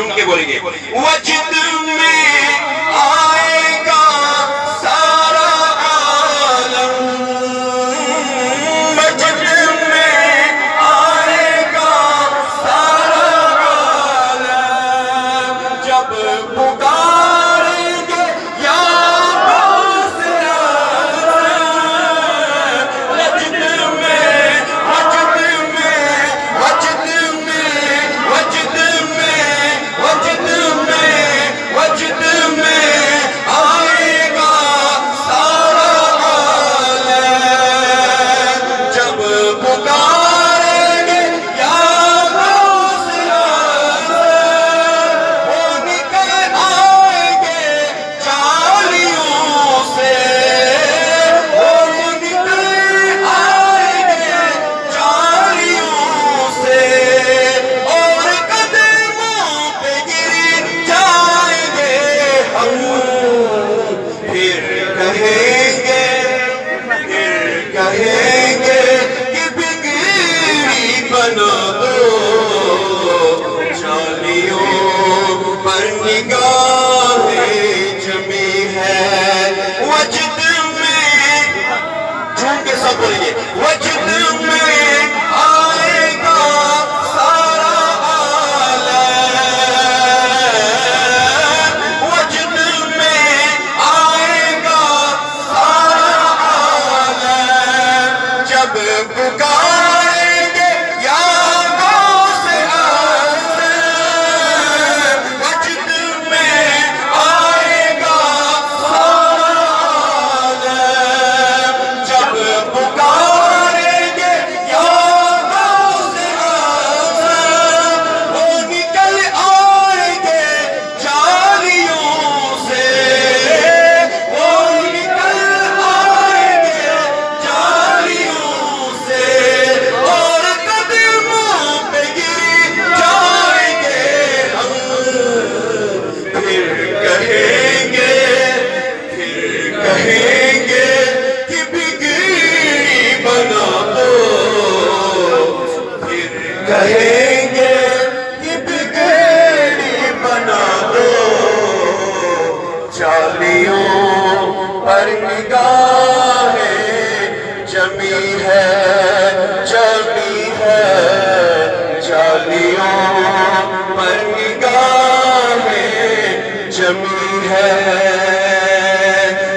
جھوم کے بولیں گے وجد میں آئے گا سارا عالم وجد میں آئے گا سارا عالم جب پکاریں گے یا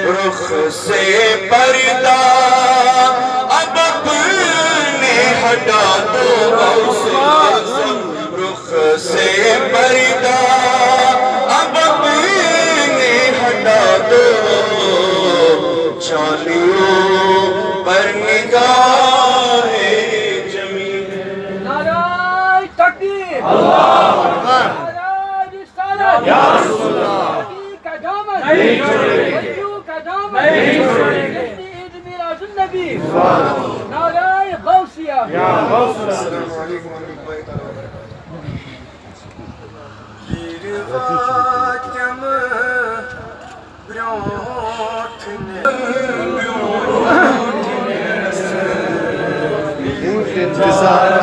رخ سے پردہ اب اپنے ہٹا دو غوث اعظم رخ سے پردہ اب اپنے ہٹا دو چالیوں پر نگاہ جمیل نعرہ تکبیر اللہ اکبر نعرہ رسالت یا رسول اللہ نہیں چھوڑیں گے نہیں چھوڑیں گے عید میراث النبی نعرہ غوثیہ یا غوث السلام علیکم ورحمۃ اللہ تعالی